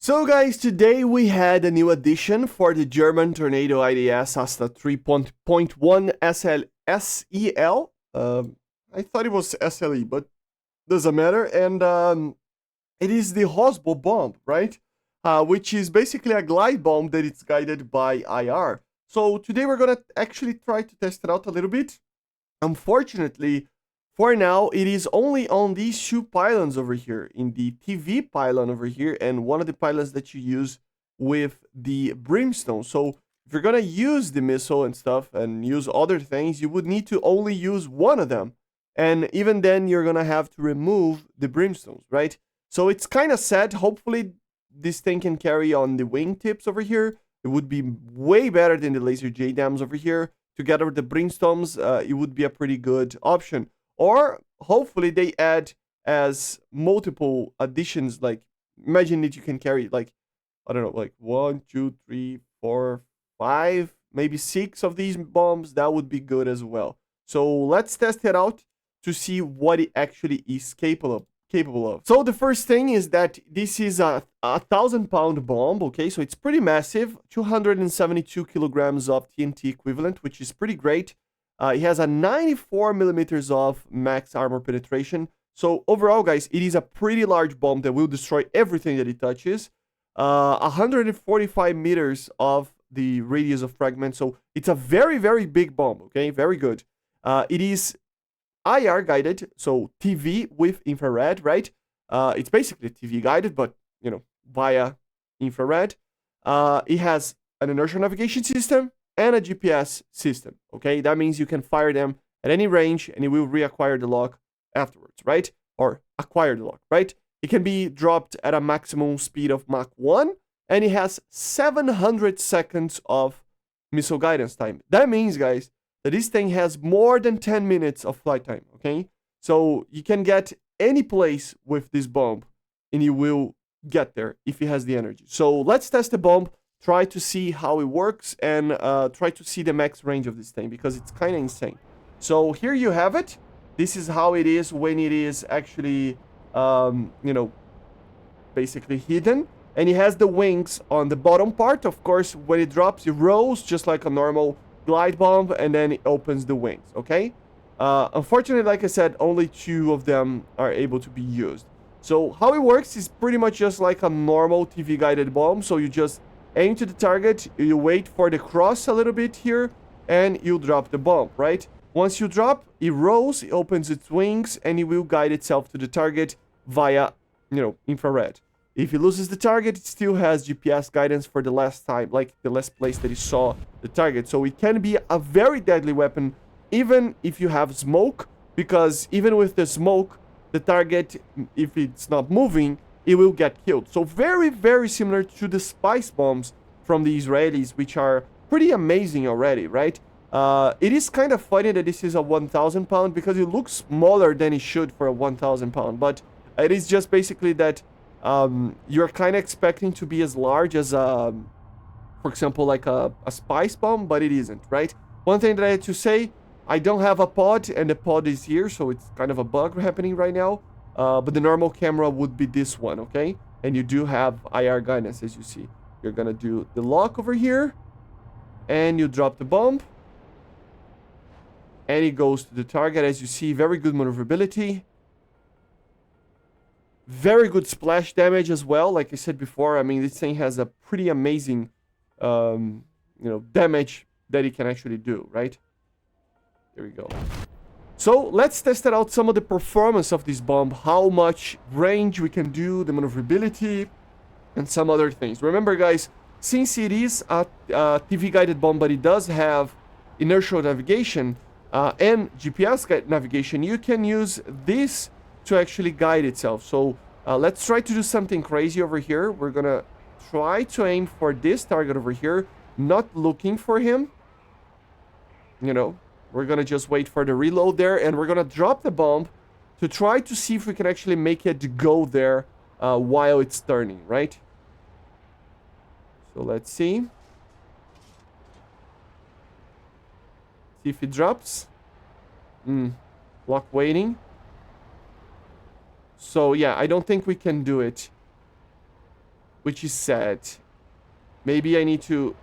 So guys, today we had a new addition for the German Tornado IDS Asta 3.1 SEL. I thought it was SLE, but doesn't matter. And it is the HOSBO bomb, right? Which is basically a glide bomb that it's guided by IR. So today we're gonna actually try to test it out a little bit. Unfortunately, for now, it is only on these two pylons over here, in the TV pylon over here, and one of the pylons that you use with the brimstone. So if you're gonna use the missile and stuff and use other things, you would need to only use one of them. And even then, you're gonna have to remove the brimstones, right? So it's kind of sad. Hopefully, this thing can carry on the wingtips over here. It would be way better than the laser JDAMs over here. Together with the brimstones, it would be a pretty good option. Or hopefully they add as multiple additions. Like imagine that you can carry like, I don't know, like 1, 2, 3, 4, 5, maybe 6 of these bombs. That would be good as well. So let's test it out to see what it actually is capable of. So the first thing is that this is a 1,000-pound bomb. Okay, so it's pretty massive, 272 kilograms of TNT equivalent, which is pretty great. It has a 94 millimeters of max armor penetration. So overall, guys, it is a pretty large bomb that will destroy everything that it touches. 145 meters of the radius of fragment. So it's a very, very big bomb. Okay, very good. It is IR guided, so TV with infrared, right? It's basically TV guided, but you know, via infrared. It has an inertial navigation system and a GPS system. Okay, that means you can fire them at any range and it will reacquire the lock afterwards, right? Or acquire the lock, right? It can be dropped at a maximum speed of Mach 1 and it has 700 seconds of missile guidance time. That means, guys, that this thing has more than 10 minutes of flight time, okay? So you can get any place with this bomb and you will get there if it has the energy. So let's test the bomb, try to see how it works, and try to see the max range of this thing because it's kind of insane. So here you have it. This is how it is when it is actually, you know, basically hidden. And it has the wings on the bottom part. Of course, when it drops, it rolls just like a normal glide bomb, and then it opens the wings, okay? Unfortunately, like I said, only 2 of them are able to be used. So how it works is pretty much just like a normal TV guided bomb. So you just aim to the target, you wait for the cross a little bit here, and you drop the bomb, right? Once you drop, it rolls, it opens its wings, and it will guide itself to the target via, you know, infrared. If it loses the target, it still has GPS guidance for the last time, like the last place that it saw the target. So it can be a very deadly weapon, even if you have smoke, because even with the smoke, the target, if it's not moving, it will get killed. So very, very similar to the spice bombs from the Israelis, which are pretty amazing already, right? It is kind of funny that this is a 1,000 pound because it looks smaller than it should for a 1,000 pound, but it is just basically that you're kind of expecting to be as large as, for example, like a spice bomb, but it isn't, right? One thing that I had to say, I don't have a pod, and the pod is here, so it's kind of a bug happening right now. But the normal camera would be this one, okay? And you do have IR guidance, as you see. You're gonna do the lock over here, and you drop the bomb, and it goes to the target. As you see, very good maneuverability. Very good splash damage as well. Like I said before, I mean, this thing has a pretty amazing, you know, damage that it can actually do, right? Here we go. So let's test out some of the performance of this bomb, how much range we can do, the maneuverability, and some other things. Remember, guys, since it is a TV-guided bomb, but it does have inertial navigation and GPS navigation, you can use this to actually guide itself. So let's try to do something crazy over here. We're gonna try to aim for this target over here, not looking for him. You know, we're gonna just wait for the reload there, and we're gonna drop the bomb to try to see if we can actually make it go there while it's turning, right? So let's see. See if it drops. Block waiting. So yeah, I don't think we can do it. which is sad. Maybe I need to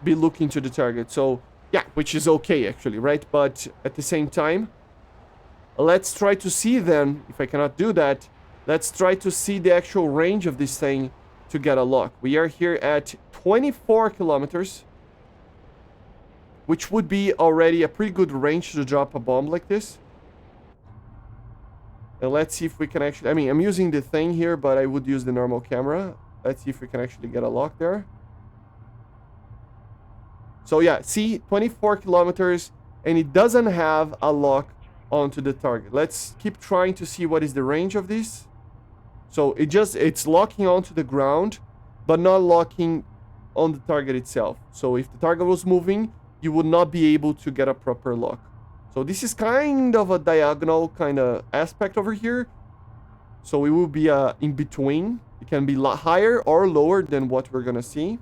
be looking to the target. So, yeah, which is okay, actually, right? But at the same time, let's try to see then, if I cannot do that, let's try to see the actual range of this thing to get a lock. We are here at 24 kilometers, which would be already a pretty good range to drop a bomb like this. And let's see if we can actually... I mean, I'm using the thing here, but I would use the normal camera. Let's see if we can actually get a lock there. So yeah, see, 24 kilometers, and it doesn't have a lock onto the target. Let's keep trying to see what is the range of this. So it's locking onto the ground, but not locking on the target itself. So if the target was moving, you would not be able to get a proper lock. So this is kind of a diagonal kind of aspect over here. So it will be in between. It can be higher or lower than what we're gonna see.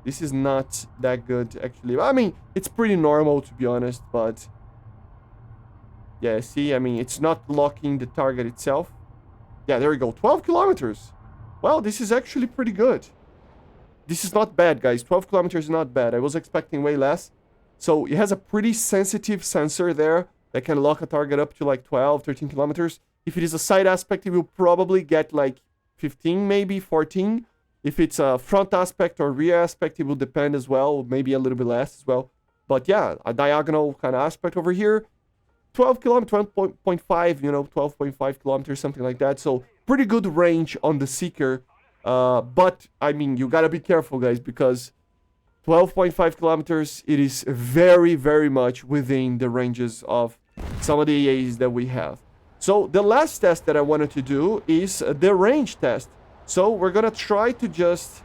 This is not that good, actually. I mean, it's pretty normal, to be honest, but... yeah, see, I mean, it's not locking the target itself. Yeah, there we go. 12 kilometers. Well, this is actually pretty good. This is not bad, guys. 12 kilometers is not bad. I was expecting way less. So it has a pretty sensitive sensor there that can lock a target up to like 12, 13 kilometers. If it is a side aspect, it will probably get like 15, maybe 14. If it's a front aspect or rear aspect, it will depend as well. Maybe a little bit less as well. But yeah, a diagonal kind of aspect over here. 12 kilometers, 12.5, you know, 12.5 kilometers, something like that. So pretty good range on the Seeker. But, I mean, you gotta be careful, guys, because 12.5 kilometers, it is very, very much within the ranges of some of the EAs that we have. So the last test that I wanted to do is the range test. So we're gonna try to just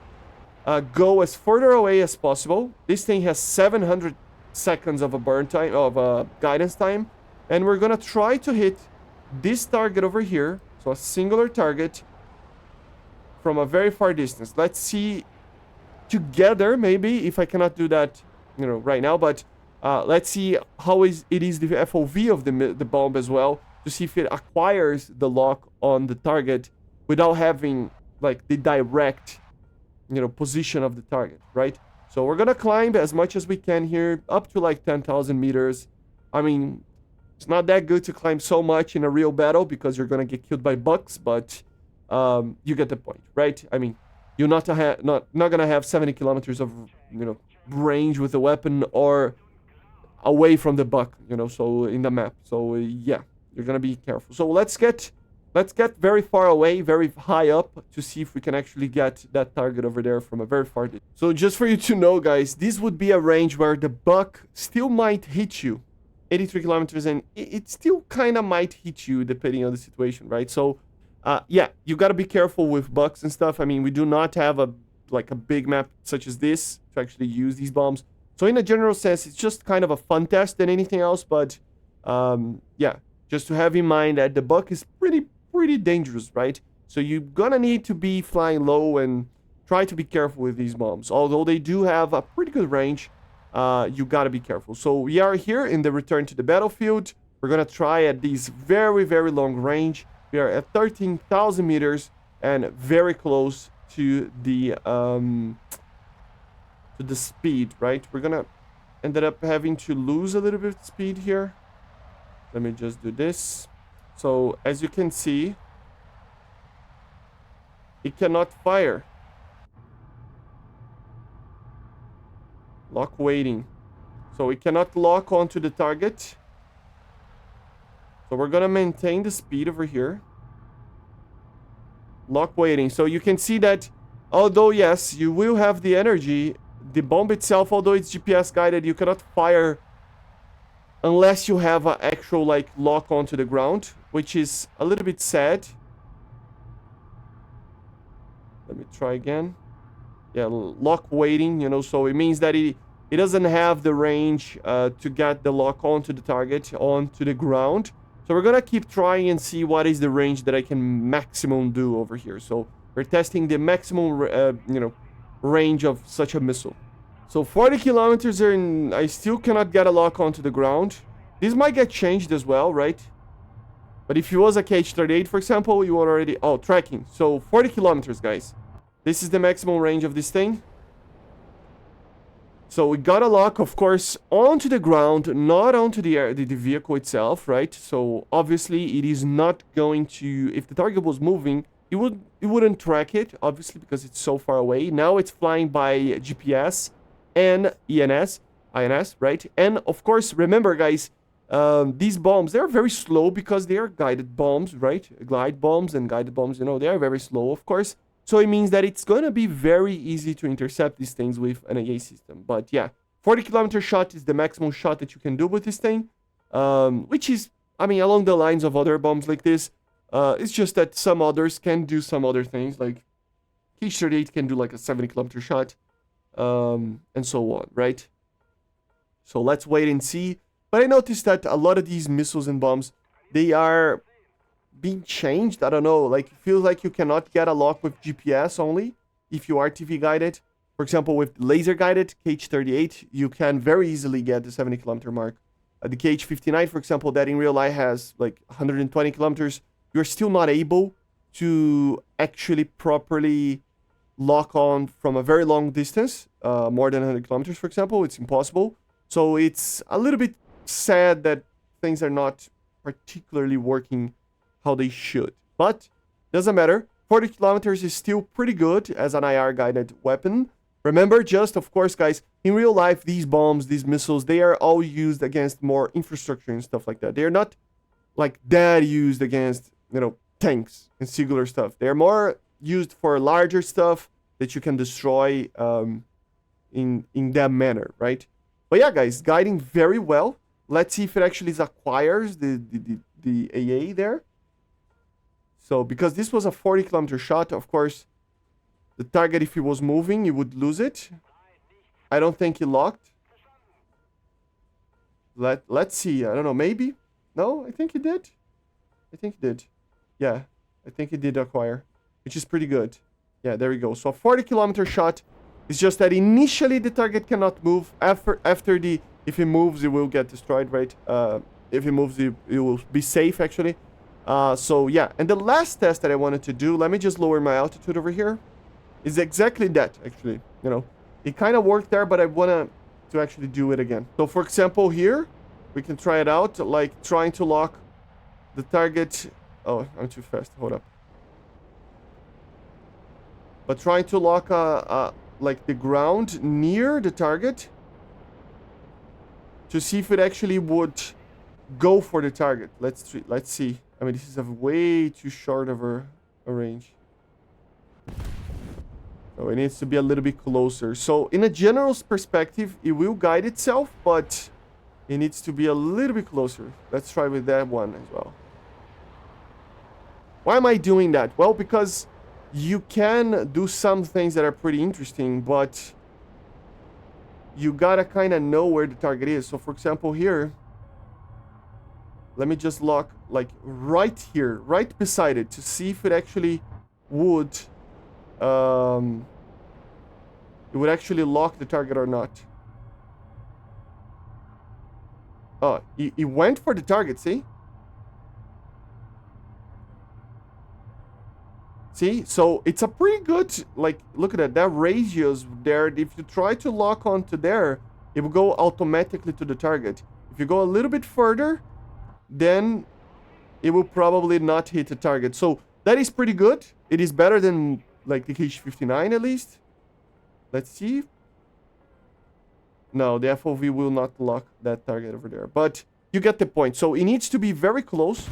go as further away as possible. This thing has 700 seconds of a burn time, of guidance time. And we're gonna try to hit this target over here. So a singular target from a very far distance. Let's see together, maybe, if I cannot do that, you know, right now. But let's see how it is the FOV of the bomb as well, to see if it acquires the lock on the target without having like the direct, you know, position of the target, right? So we're gonna climb as much as we can here, up to like 10,000 meters. I mean, it's not that good to climb so much in a real battle because you're gonna get killed by bugs, but you get the point, right? I mean, you're not gonna have 70 kilometers of, you know, range with a weapon or away from the bug, you know, so in the map. So yeah, you're gonna be careful. So let's get very far away, very high up, to see if we can actually get that target over there from a very far distance. So just for you to know, guys, this would be a range where the bug still might hit you. 83 kilometers, and it still kind of might hit you depending on the situation, right? So yeah, you got to be careful with bugs and stuff. I mean, we do not have a big map such as this to actually use these bombs. So in a general sense, it's just kind of a fun test than anything else. But yeah, just to have in mind that the bug is pretty dangerous, right? So you're gonna need to be flying low and try to be careful with these bombs. Although they do have a pretty good range, you gotta be careful. So we are here in the return to the battlefield. We're gonna try at this very long range. We are at 13,000 meters and very close to the speed, right? We're gonna ended up having to lose a little bit of speed here. Let me just do this. So as you can see, it cannot fire. Lock waiting. So it cannot lock onto the target. So we're gonna maintain the speed over here. Lock waiting. So you can see that although yes, you will have the energy, the bomb itself, although it's GPS guided, you cannot fire unless you have an actual like lock onto the ground, which is a little bit sad. Let me try again. Yeah, lock waiting, you know, so it means that it doesn't have the range to get the lock onto the target, onto the ground. So we're gonna keep trying and see what is the range that I can maximum do over here. So we're testing the maximum, you know, range of such a missile. So 40 kilometers I still cannot get a lock onto the ground. This might get changed as well, right? But if it was a KH-38, for example, you would already... Oh, tracking. So 40 kilometers, guys. This is the maximum range of this thing. So we got a lock, of course, onto the ground, not onto the vehicle itself, right? So obviously it is not going to... If the target was moving, it wouldn't track it, obviously, because it's so far away. Now it's flying by GPS and INS, right? And of course, remember, guys, these bombs, they're very slow because they are guided bombs, right? Glide bombs and guided bombs, you know, they are very slow, of course. So it means that it's going to be very easy to intercept these things with an AA system. But yeah, 40 kilometer shot is the maximum shot that you can do with this thing. Which is, I mean, along the lines of other bombs like this. It's just that some others can do some other things. Like KH-38 can do like a 70 kilometer shot. And so on, right? So let's wait and see. But I noticed that a lot of these missiles and bombs, they are being changed. I don't know, like it feels like you cannot get a lock with GPS only if you are TV guided. For example, with laser guided KH-38, you can very easily get the 70 kilometer mark. The KH-59, for example, that in real life has like 120 kilometers, you're still not able to actually properly lock on from a very long distance, more than 100 kilometers, for example. It's impossible. So it's a little bit sad that things are not particularly working how they should. But doesn't matter. 40 kilometers is still pretty good as an IR guided weapon. Remember, just of course, guys, in real life, these bombs, these missiles, they are all used against more infrastructure and stuff like that. They're not like that used against, you know, tanks and singular stuff. They're more used for larger stuff that you can destroy in that manner, right? But yeah, guys, guiding very well. Let's see if it actually acquires the AA there. So, because this was a 40 kilometer shot, of course, the target, if he was moving, you would lose it. I don't think he locked. Let's see. I don't know. Maybe? No, I think he did. I think he did. Yeah, I think he did acquire, which is pretty good. Yeah, there we go. So a 40 kilometer shot. It's just that initially the target cannot move. After the... If he moves, it will get destroyed, right? If he moves, it will be safe, actually. So, yeah. And the last test that I wanted to do, let me just lower my altitude over here, is exactly that, actually. You know, it kind of worked there, but I want to actually do it again. So, for example, here, we can try it out, like trying to lock the target. Oh, I'm too fast. Hold up. But trying to lock, like, the ground near the target to see if it actually would go for the target. Let's see. I mean, this is a way too short of a range. So it needs to be a little bit closer. So in a general perspective, it will guide itself, but it needs to be a little bit closer. Let's try with that one as well. Why am I doing that? Well, because you can do some things that are pretty interesting, but you gotta kind of know where the target is. So for example, here, let me just lock like right here, right beside it, to see if it actually would actually lock the target or not. Oh, it went for the target, see? See? So it's a pretty good, like, look at that radius there. If you try to lock onto there, it will go automatically to the target. If you go a little bit further, then it will probably not hit the target. So that is pretty good. It is better than like the KH-59 at least. Let's see. No, the FOV will not lock that target over there. But you get the point. So it needs to be very close.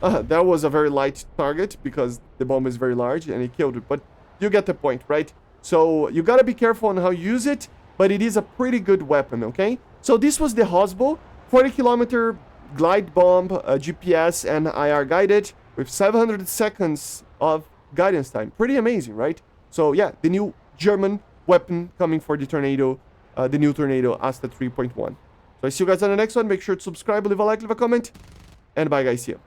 That was a very light target because the bomb is very large and it killed it. But you get the point, right? So you gotta be careful on how you use it. But it is a pretty good weapon, okay? So this was the HOSBO 40 kilometer glide bomb, GPS and IR guided with 700 seconds of guidance time. Pretty amazing, right? So yeah, the new German weapon coming for the Tornado, the new Tornado Asta 3.1. So I see you guys on the next one. Make sure to subscribe, leave a like, leave a comment, and bye guys, see ya.